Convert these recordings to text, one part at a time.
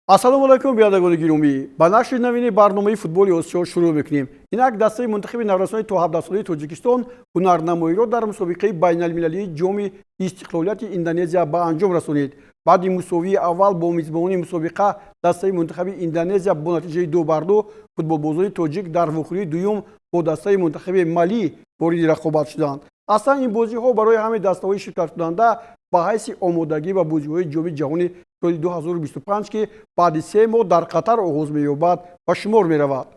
ассалому алайкум биёрдагони гиромӣ. Ба нашри навини барномаи футболи осиё шурӯъ мекунем. Инак дастаи мунтахаби наврасони то 17 солаи Тоҷикистон ҳунарнамоиро дар мусобиқаи байналмилалии ҷоми истиқлолияти Индонезия ба анҷом расонид. Баъди мусовии аввал бо мизбони мусобиқа дастаи мунтахаби Индонезия бо натиҷаи 2-2 футболбозони тоҷик дар вохӯрии дуюм бо дастаи мунтахаби Малӣ вориди рақобат шуданд. Аслан ин бозиҳо барои ҳамаи дастаҳои ширкаткунанда ба ҳайси омодагӣ ба бозиҳои ҷоми ҷаҳони соли 2025 ки баъди 3 моҳ дар Қатар оғоз меёбад ба шумор меравад.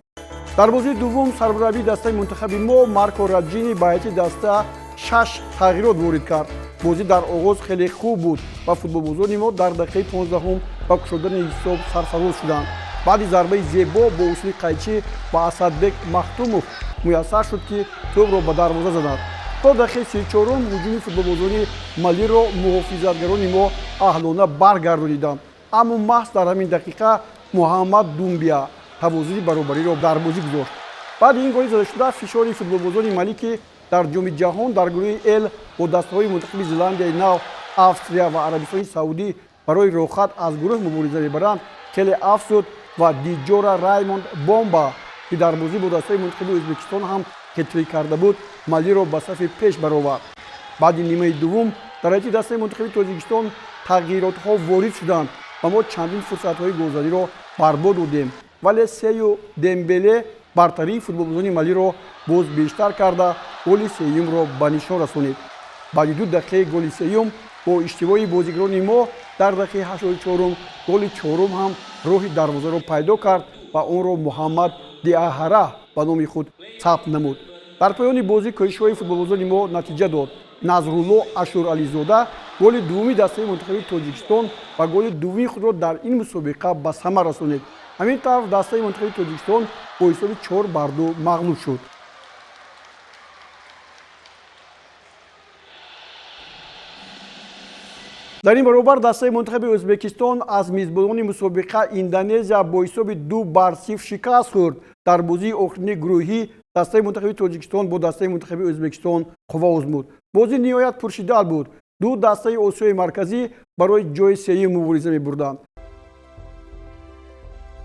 Дар бозии дуввум сармураббии дастаи мунтахаби мо Марко Раҷини ба ҳайати даста 6 тағйирот ворид кард. бозӣ дар оғоз хеле хуб буд ва футболбозони мо дар дақиқаи 15 ба кушодани ҳисоб сарфароз шуданд. баъди зарбаи зебо бо усули қайчӣ ба Асадбек Махтумов муяссар шуд ки тӯбро ба дарвоза задад. то дақиқаи 34 ҳуҷуми футболбозони Малиро муҳофизатгарони мо аҳлона баргардониданд. аммо маҳз дар ҳамин дақиқа Муҳаммад Думбия тавозуни баробариро дар бозӣ гузошт. баъди ин голи задашуда фишори футболбозони Малӣ ки дар ҷоми ҷаҳон дар гурӯҳи Л бо дастаҳои мунтахаби Зеландияи Нав, Австрия ва Арабистони Саудӣ барои рохат аз гурӯҳ мубориза мебаранд хеле афзуд ва Диҷора Раймонд Бомба ки дар бозӣ бо дастаи мунтахаби Ӯзбекистон ҳам ҳетрик карда буд Малиро ба сафи пеш баровард. баъди нимаи дуввум дар ҳайати дастаи мунтахаби Тоҷикистон тағйиротҳо ворид шуданд ва мо чандин фурсатҳои голзаниро барбод додем, вале Сею Дембеле бартарии футболбозони Малиро боз бештар карда голи сеюмро ба нишон расонид. баъди 2 дақиқаи голи сеюм бо иштибоҳи бозигарони мо дар дақиқаи 84 голи чорум ҳам роҳи дарвозаро пайдо кард ва онро Муҳаммад Диаҳара ба номи худ сабт намуд. дар поёни бозӣ кӯшишҳои футболбозони мо натиҷа дод. Назрулло Ашурализода голи дуввуми дастаи мунтахаби Тоҷикистон ва голи дуввуми худро дар ин мусобиқа ба самар расонид. ҳамин тавр дастаи мунтахаби Тоҷикистон бо ҳисоби 4-2 мағлуб шуд. дар ин баробар дастаи мунтахаби Ӯзбекистон аз мизбонони мусобиқа Индонезия бо ҳисоби 2-0 шикаст хӯрд. дар бозии охирини гурӯҳӣ дастаи мунтахаби Тоҷикистон бо дастаи мунтахаби Ӯзбекистон қувва озмуд. бозӣ ниҳоят пуршиддал буд. ду дастаи Осиёи Марказӣ барои ҷои сеюм мубориза мебурданд.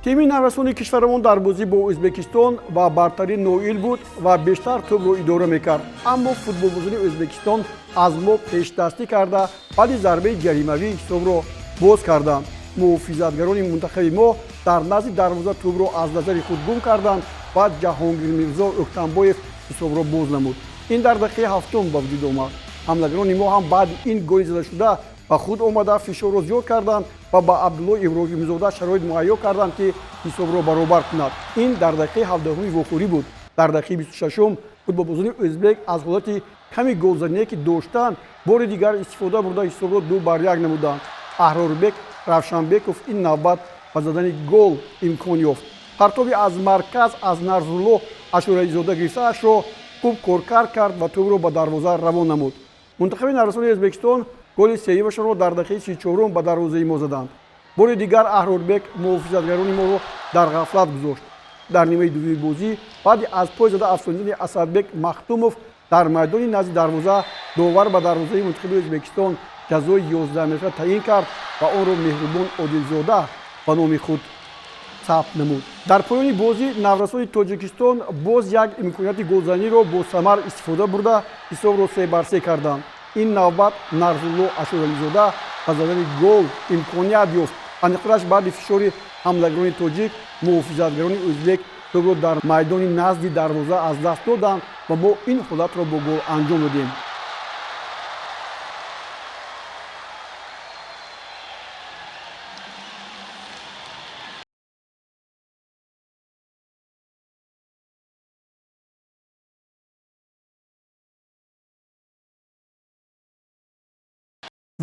тими наврасони кишварамон дар бозӣ бо Ӯзбекистон ба бартарӣ ноил буд ва бештар тӯбро идора мекард. аммо футболбозони Ӯзбекистон аз мо пешдастӣ карда баъди зарбаи ҷаримавӣ ҳисобро боз карданд. муҳофизатгарони мунтахаби мо дар назди дарвоза тӯбро аз назари худ гум карданд ва Ҷаҳонгирмирзо Октанбоев ҳисобро боз намуд. ин дар дақиқаи 7 ба вуҷуд омад. ҳамлагарони мо ҳам баъди ин голи задашуда ба худ омада фишорро зиёд карданд ва ба Абдулло Иброҳимзода шароит муҳайё карданд ки ҳисобро баробар кунад. ин дар дақиқаи 17 вохӯрӣ буд. дар дақиқаи 26 футболбозони Ӯзбек аз ҳолати ками голзание ки доштанд бори дигар истифода бурда ҳисобро 2-1 намуданд. Аҳрорбек Равшанбеков ин навбат ба задани гол имкон ёфт. партоби аз марказ аз Назрулло Ашурализода гирифтаашро хуб коркар кард ва тӯбро ба дарвоза равон намуд. мунтахаби наврасони Ӯзбекистон голи сеюмашонро дар дақиқаи 34 ба дарвозаи мо заданд. бори дигар Аҳрорбек муҳофизатгарони моро дар ғафлат гузошт. дар нимаи дуввуми бозӣ баъди аз пой зада афсонидани Асадбек Махтумов дар майдони назди дарвоза довар ба дарвозаи мунтахаби Ӯзбекистон ҷазои 11 метра таъин кард ва онро Меҳрубон Одилзода ба номи худ сабт намуд. дар поёни бозӣ наврасони Тоҷикистон боз як имконияти голзаниро бо самар истифода бурда ҳисобро 3-3 карданд. ин навбат Назрулло Ашурализода ба задани гол имконият ёфт. аниқтараш баъди фишори ҳамлагарони тоҷик муҳофизатгарони Ӯзбек тӯбро дар майдони назди дарвоза аз даст доданд ва мо ин ҳолатро бо гол анҷом додем.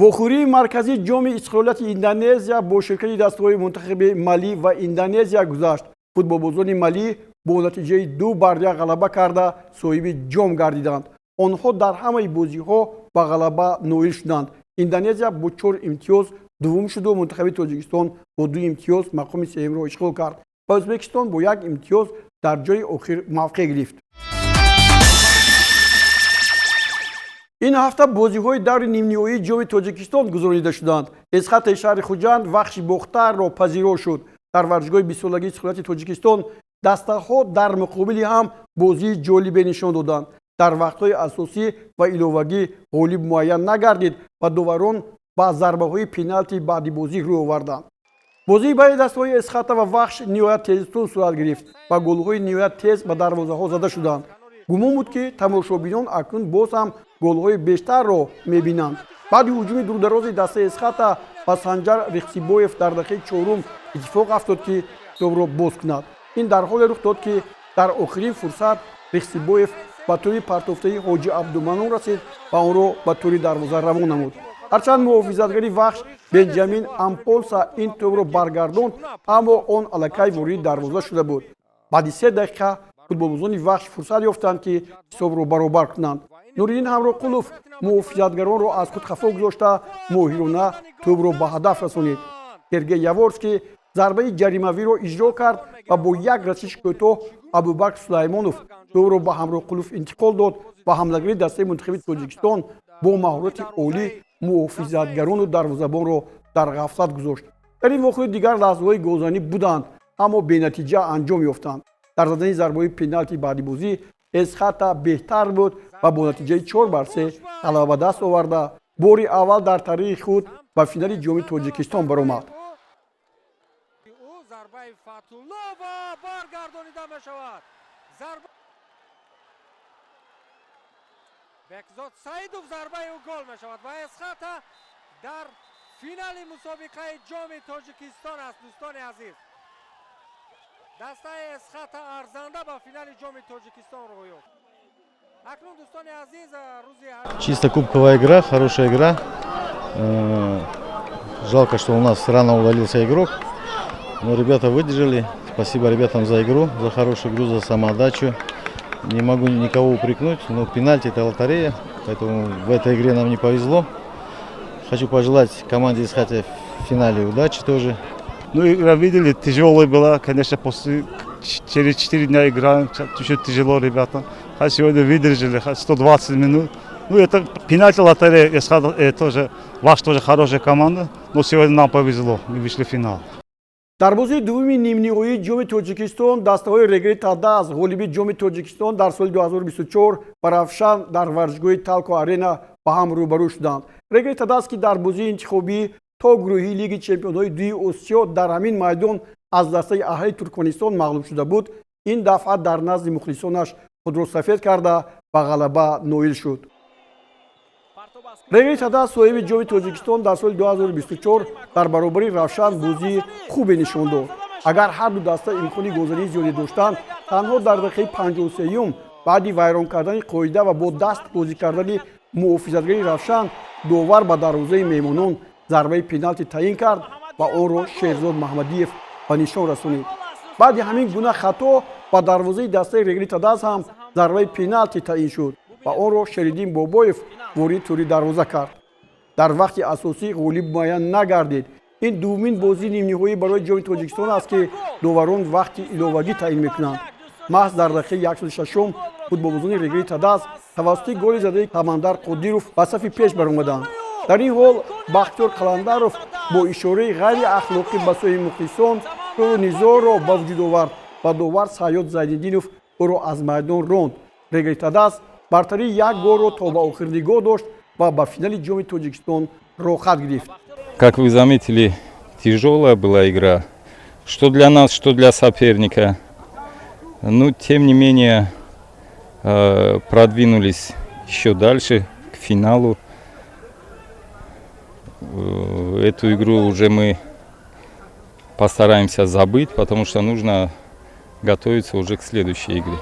вохӯрии марказии ҷоми истиқлолияти Индонезия бо ширкати дастаҳои мунтахаби Малӣ ва Индонезия гузашт. футболбозони Малӣ бо натиҷаи 2-1 ғалаба карда соҳиби ҷом гардиданд. онҳо дар ҳамаи бозиҳо ба ғалаба ноил шуданд. Индонезия бо 4 имтиёз дуввум шуду мунтахаби Тоҷикистон бо 2 имтиёз мақоми сеюмро ишғол кард ва Ӯзбекистон бо 1 имтиёз дар ҷои охир мавқеъ гирифт. ин ҳафта бозиҳои даври нимниҳоии ҷоми тоҷикистон гузаронида шуданд. эсхати шаҳри хуҷанд вахши бохтарро пазиро шуд. дар варзишгоҳи бисолагии истиқлолияти тоҷикистон дастаҳо дар муқобили ҳам бозии ҷолибе нишон доданд. дар вақтҳои асосӣ ва иловагӣ ғолиб муайян нагардид ва доварон ба зарбаҳои пеналти баъди бозӣ рӯй оварданд. бозии байни дастаҳои эсхата ва вахш ниҳоят тезтун сурат гирифт ва голҳои ниҳоят тез ба дарвозаҳо зада шуданд. гумон буд ки тамошобинон акнун боз ҳам голҳои бештарро мебинанд. баъди ҳуҷуми дурдарози дастаи эсхата ба Санҷар Рихсибоев дар дақиқаи чорум иттифоқ афтод ки ҳисобро боз кунад. ин дар ҳоле рух дод ки дар охирин фурсат Рихсибоев ба тӯри партофтаи Ҳоҷи Абдуманон расид ва онро ба тӯри дарвоза равон намуд. ҳарчанд муҳофизатгари вахш Бенҷамин Амполса ин тӯбро баргардонд, аммо он аллакай ворidi дарвоза шуда буд. баъди 3 дақиқа футболбозони вахш фурсат ёфтанд ки ҳисобро баробар кунанд. Нуриддин Ҳамроқулов муҳофизатгаронро аз худ хафо гузошта моҳирона тӯбро ба ҳадаф расонид. Сергей Яворский зарбаи ҷаримавиро иҷро кард ва бо як расиши кӯтоҳ Абубакр Сулаймонов тӯбро ба Ҳамроқулов интиқол дод ва ҳамлагари дастаи мунтахаби Тоҷикистон бо маҳорати олӣ муҳофизатгарону дарвозабонро дар ғафлат гузошт. дар ин воқеа дигар лаҳзаҳои голзанӣ буданд, аммо бенатиҷа анҷом ёфтанд. дар задани зарбаҳои пеналти баъди бозӣ эсхата беҳтар буд ва бо натиҷаи 4-3 ғалаба ба даст оварда бори аввал дар таърихи худ ба финали ҷоми Тоҷикистон баромад. бекзод Саидов зарбаи ӯ гол мешавад ва эсхата дар финали мусобиқаи ҷоми Тоҷикистон аст. дӯстони азиз, дастаи эсхата арзанда ба финали ҷоми Тоҷикистон рӯй ёфт. акнун дӯстони азиз, рӯзи чисто кубковая игра, хорошая игра. Жалко, что у нас рано увалился игрок, но ребята выдержали. Спасибо ребятам за игру, за хорошую игру, за самоотдачу. Не могу никого упрекнуть, но пенальти — это лотерея, поэтому в этой игре нам не повезло. Хочу пожелать команде «Эсхата» в финале удачи тоже. Ну, игра видели, тяжелая была, конечно, через 4 дня играем, чуть-чуть тяжело ребята. А сегодня выдержали 120 минут. Ну, это пенальти лотерея, «Эсхата» тоже, ваш тоже хорошая команда, но сегодня нам повезло, мы вышли в финал. дар бозии дуввуми нимниҳоии ҷоми Тоҷикистон дастаҳои Регри Тадас ғолиби ҷоми Тоҷикистон дар соли 2024 ба Равшан дар варзишгоҳи Талко Арена ба ҳам рӯбарӯ шуданд. Регри Тадас ки дар бозии интихобӣ то гурӯҳи Лиги Чемпионҳои Дуи Осиё дар ҳамин майдон аз дастаи аҳли Туркманистон мағлуб шуда буд, ин дафъа дар назди мухлисонаш худро сафед карда ба ғалаба ноил шуд. Регри Тадас соҳиби ҷоми Тоҷикистон дар соли 2024 дар баробари Равшан бозии хубе нишон дод. агар ҳар ду даста имкони голзании зиёде доштанд, танҳо дар дақиқаи 53-ум баъди вайрон кардани қоида ва бо даст бозӣ кардани муҳофизатгари Равшан, довар ба дарвозаи меҳмонон зарбаи пеналти таъин кард ва онро Шеҳрзод Маҳмадиев ба нишон расонид. баъди ҳамин гуна хато ба дарвозаи дастаи Регри Тадас ҳам зарбаи пеналти таъин шуд ва онро Шериддин Бобоев ворид тӯри дарвоза кард. дар вақти асосӣ ғолиб муайян нагардид. ин дуввумин бозии нимниҳоӣ барои ҷоми Тоҷикистон аст ки доварон вақти иловагӣ таъин мекунанд. маҳз дар дақиқаи 106-ум футболбозони Регри Тадас тавассути голи задаи Самандар Қодиров ба сафи пеш баромаданд. дар ин ҳол Бахтиёр Қаландаров бо ишораи ғайри ахлоқӣ ба сӯи мухлисон тӯру низоро ба вуҷуд овард ва довар Саёд Зайниддинов ӯро аз майдон ронд. Регри Тадас бартарии як голро то ба охир нигоҳ дошт ва ба финали ҷоми Тоҷикистон роҳ хат гирифт. Как вы заметили, тяжелая была игра, что для нас, что для соперника. Но, тем не менее, продвинулись еще дальше, к финалу. Эту игру уже мы постараемся забыть, потому что нужно готовиться уже к следующей игре.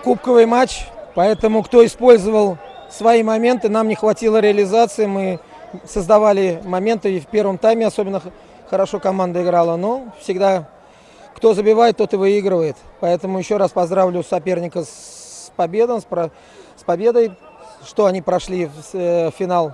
Кубковый матч, поэтому кто использовал свои моменты, нам не хватило реализации, мы создавали моменты и в первом тайме особенно хорошо команда играла, но всегда кто забивает, тот и выигрывает. Поэтому еще раз поздравлю соперника с победой, что они прошли в финал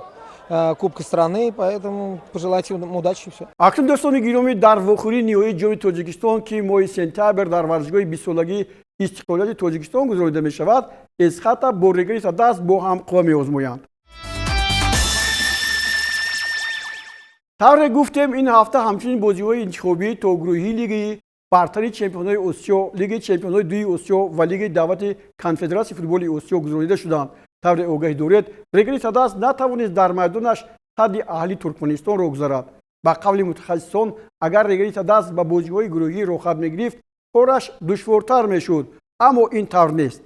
Кубка страны, поэтому пожелайте им удачи и все. акнун дӯстони гиромӣ, дар вохӯрии ниҳоии ҷоми Тоҷикистон ки моҳи сентябр дар варзишгоҳи бисолагии истиқлолияти Тоҷикистон гузаронида мешавад, Эсхата бо Регри Тадас бо ҳам қува меозмоянд. тавре гуфтем ин ҳафта ҳамчунин бозиҳои интихобии то гурӯҳии лигаи бартари чемпионҳои осиё, лигаи чемпионҳои дуи осиё ва лигаи давлати конфедератсияи футболи осиё гузаронида шуданд. тавре огаҳӣ доред, регри садас натавонист дар майдонаш садди аҳли туркманистонро гузарад. ба қавли мутахассисон, агар регри садас ба бозиҳои гурӯҳӣ рохат мегирифт, кораш душвортар мешуд, аммо ин тавр нест.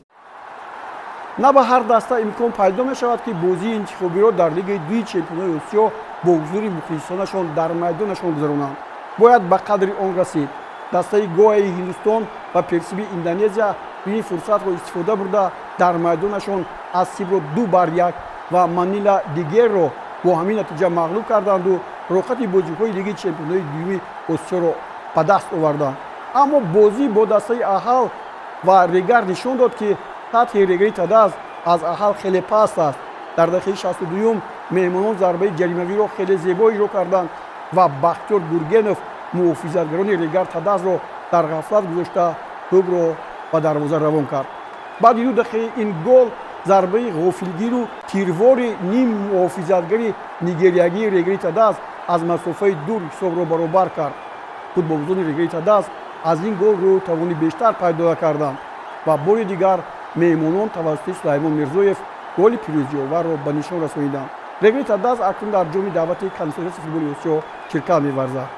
на ба ҳар даста имкон пайдо мешавад ки бозии интихобиро дар лигаи дуи чемпионҳои осиё бо ҳузури мухлисонашон дар майдонашон гузаронанд. бояд ба қадри он расид. дастаи гоаи ҳиндустон ва персиби индонезия ин фурсатро истифода бурда дар майдонашон асибро 2-1 ва манила дигерро бо ҳамин натиҷа мағлуб карданду рохати бозиҳои лигаи чемпионҳои дуюми осиёро ба даст оварданд. аммо бозӣ бо дастаи аҳал ва регар нишон дод ки сатҳи регри тадаз аз аҳал хеле паст аст. дар дақиқаи 62 меҳмонон зарбаи ҷаримавиро хеле зебо иҷро карданд ва бахтиёр гургенов муҳофизатгарони регар тадазро дар ғафлат гузошта тӯбро ба дарвоза равон кард. баъди 2 дақиқаи ин гол зарбаи ғофилгиру тирвори ним муҳофизатгари нигериягии регри тадаз аз масофаи дур ҳисобро баробар кард. футболбозони регри тадаз аз ин гол рӯ тавони бештар пайдо накарданд ва бори дигар меҳмонон тавассути сулаймон мирзоев голи пирӯзиоварро ба нишон расониданд. регри тадаз акнун дар ҷоми давлати конфедератсияи футболи осиё ширкат меварзад.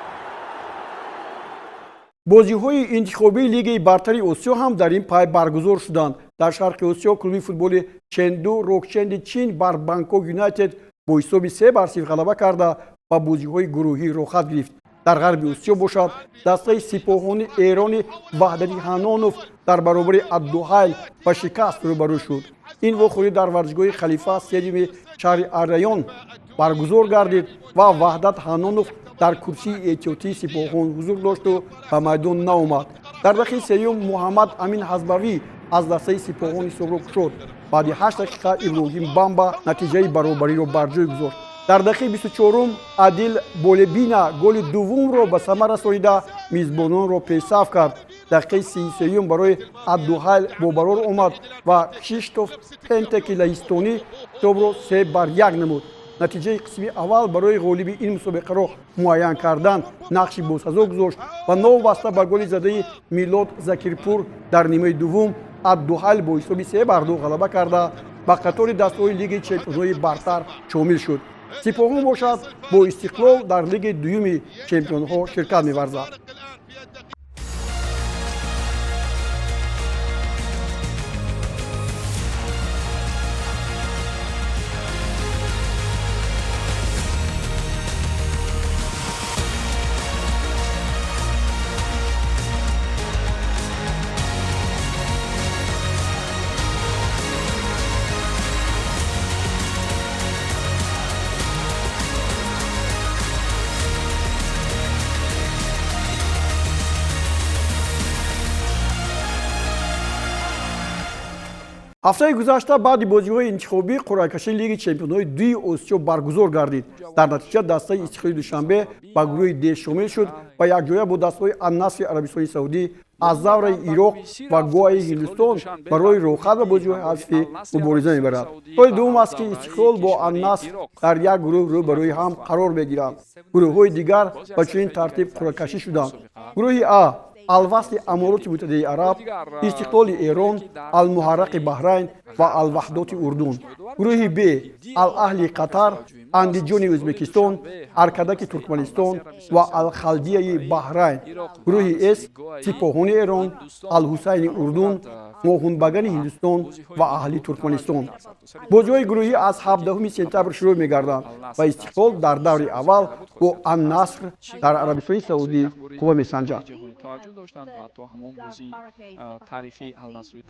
бозиҳои интихобии лигаи бартари осиё ҳам дар ин пай баргузор шуданд. дар шарқи осиё клуби футболи ченду рокченди чин бар Бангкок Юнайтед бо ҳисоби 3-0 ғалаба карда ба бозиҳои гурӯҳӣ рохат гирифт. дар ғарби осиё бошад, дастаи сипоҳони эрони Ваҳдади Ҳанонов дар баробари Аддуҳайл ба шикаст рӯбарӯ шуд. ин вохӯрӣ дар варзишгоҳи Халифа стадиуми шаҳри Арраён баргузор гардид ва Ваҳдат Ҳанонов дар курсии эҳтиётии сипоҳон ҳузур дошту ба майдон наомад. дар дақиқаи сеюм Муҳаммад Амин Ҳазбавӣ аз дастаи сипоҳон ҳисобро кушод. баъди 8 дақиқа Иброҳим Бамба натиҷаи баробариро бар ҷой гузошт. дар дақиқаи 24 Адил Болебина голи дуввумро ба самар расонида мизбононро пешсаф кард. дақиқаи 33 барои Аддуҳайл бобарор омад ва Кшиштоф Пентеки Лаҳистонӣ ҳисобро 3-1 намуд. натиҷаи қисми аввал барои ғолиби ин мусобиқаро муайян кардан нақши босазо гузошт ва новобаста ба голи задаи Милод Закирпур дар нимаи дуввум Аддуҳайл бо ҳисоби 3-2 ғалаба карда ба қатори дастаҳои лигаи чемпионҳои бартар шомил шуд. сипоҳон бошад бо Истиқлол дар лигаи дуюми чемпионҳо ширкат меварзад. ҳафтаи гузашта баъди бозиҳои интихобӣ қуръакашии лиги чемпионҳои дуи осиё баргузор гардид. дар натиҷа дастаи Истиқлоли Душанбе ба гурӯҳи Д шомил шуд ва якҷоя бо дастаҳои Ан-Насри Арабистони Саудӣ, Аз-Завраи Ироқ ва Гоаи Ҳиндустон барои рохат ба бозиҳои ҳазфӣ мубориза мебарад. соли дуввум аст ки Истиқлол бо Ан-Наср дар як гурӯҳ рӯ ба рӯи ҳам қарор мегиранд. гурӯҳҳои дигар ба чунин тартиб қуръакашӣ шуданд. гурӯҳи А Алвасли Амороти Муттаҳидаи Араб, Истиқлоли Эрон, Ал-Муҳаррақи Баҳрайн ва Ал-Ваҳдоти Урдун. гурӯҳи Б Ал-Аҳли Қатар, Андиҷони Ӯзбекистон, Аркадаки Туркманистон ва Ал-Халдияи Баҳрайн. гурӯҳи С Сипоҳони Эрон, Ал-Ҳусайни Урдун, Моҳунбагани Ҳиндустон ва Аҳли Туркманистон. бозиҳои гурӯҳӣ аз 17 сентябр шурӯъ мегарданд ва Истиқлол дар даври аввал бо Ан-Наср дар Арабистони Саудӣ қувва месанҷад. توجه داشتن و تو همون بازی تعریفی النصری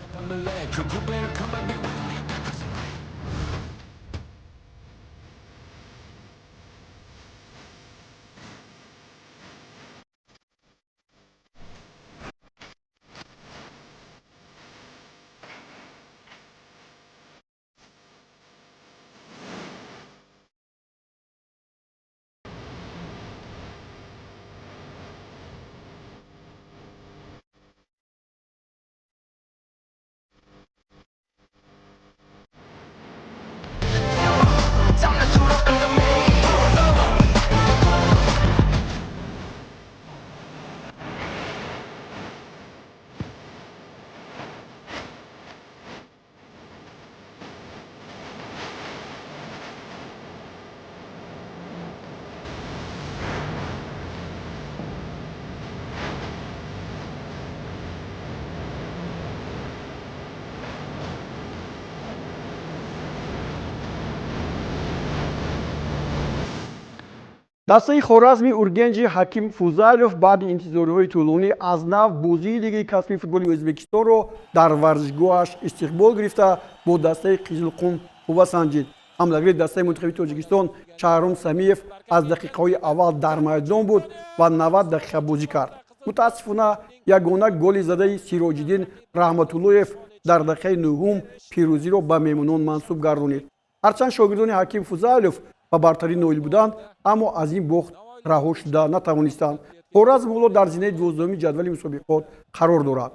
дастаи Хоразми Ургенҷи Ҳаким Фузайлов баъди интизорҳои тӯлонӣ аз нав бозии Лигаи касбии футболи Ӯзбекистонро дар варзишгоҳаш истиқбол гирифта бо дастаи Қизилқум қувва санҷид. ҳамлагири дастаи мунтахаби Тоҷикистон Шаҳром Самиев аз дақиқаҳои аввал дар майдон буд ва 90 дақиқа бозӣ кард. мутаассифона ягона голи задаи Сироҷиддин Раҳматуллоев дар дақиқаи 9 пирӯзиро ба меҳмонон мансуб гардонид. ҳарчанд шогирдони Ҳаким Фузайлов ба бартарӣ ноил буданд, аммо аз ин бохт раҳо шуда натавонистанд. Хоразм ҳоло дар зинаи 12-уми ҷадвали мусобиқот қарор дорад.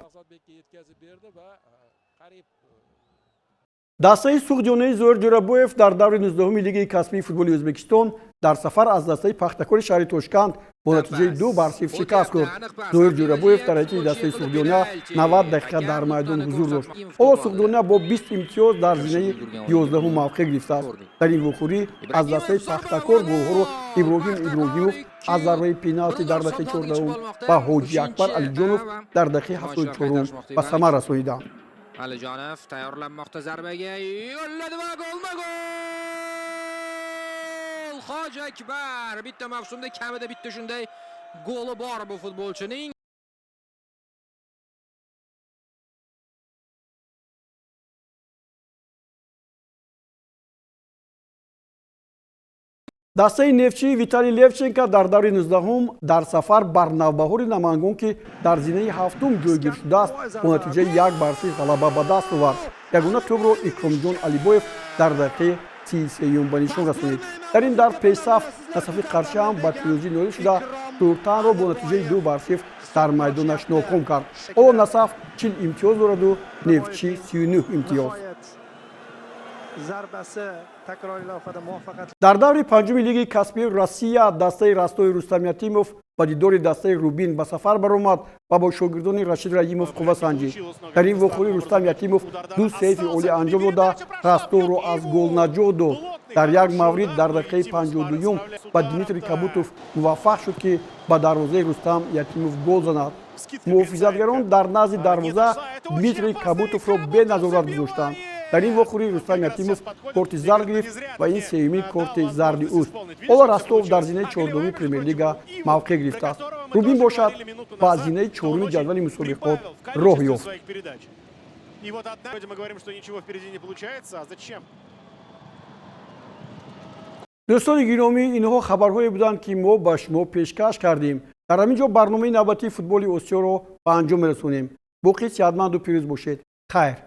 дастаи суғдиёнаи Зоир Ҷӯрабоев дар даври 19-уми Лигаи касбии футболи Ӯзбекистон дар сафар аз дастаи Пахтакори шаҳри Тошканд бо натиҷаи 2-0 шикаст хӯрд. Зоир Ҷӯрабоев дар ҳайати дастаи суғдиёна 90 дақиқа дар майдон ҳузур дошт. ҳоло суғдиёна бо 20 имтиёз дар зинаи 11-ум мавқеъ гирифтааст. дар ин вохӯрӣ аз дастаи Пахтакор голҳоро Иброҳим Иброҳимов аз зарбаи пеналти дар дақиқаи 14-ум ва Ҳоҷи Акбар Алиҷонов дар дақиқаи 74-ум ба самар расониданд. Alijonov tayyorlanmoqda zarbaga yo'lladi va gol! Hoji Akbar bitta mavsumda kamida bitta shunday goli bor bu futbolchining. дастаи нефтчии Виталий Левченко дар даври 19-ум дар сафар бар Навбаҳори Намангон ки дар зинаи 7-ум ҷойгир шудааст бо натиҷаи 1-0 ғалаба ба даст овард. ягона тӯбро Икромҷон Алибоев дар дақиқаи 33-ум ба нишон расонид. дар ин дар пешсаф Насафи Қаршиам ба пирӯзӣ ноил шуда Суртанро бо натиҷаи 2-0 дар майдонаш ноком кард. ҳоло Насаф 40 имтиёз дораду Нефтчӣ 39 имтиёз. дар даври панҷуми Лигаи касбии Россия дастаи Растои Рустам Ятимов ба дидори дастаи Рубин ба сафар баромад ва бо шогирдони Рашид Раимов қувва санҷид. дар ин вохӯрӣ Рустам Ятимов ду сейфи олӣ анҷом дода Ростовро аз гол наҷот дод. дар як маврид дар дақиқаи 52-ум ба Дмитрий Кабутов муваффақ шуд ки ба дарвозаи Рустам Ятимов гол занад. муҳофизатгарон дар назди дарвоза Дмитрий Кабутовро беназорат гузоштанд. дар ин вохӯрӣ Рустам Ятимов корти зард гирифт ва ин сеюмин корти зарди ӯст. ҳоло Ростов дар зинаи 4-думи Премер-лига мавқеъ гирифтааст. Рубин бошад ба зинаи 4-уми ҷадвали мусобиқот роҳ ёфт. дӯстони гиромӣ, инҳо хабарҳое буданд ки мо ба шумо пешкаш кардем. дар ҳамин ҷо барномаи навбатии футболи Осиёро ба анҷом мерасонем. боқӣ сеҳатманду пирӯз бошед. хайр.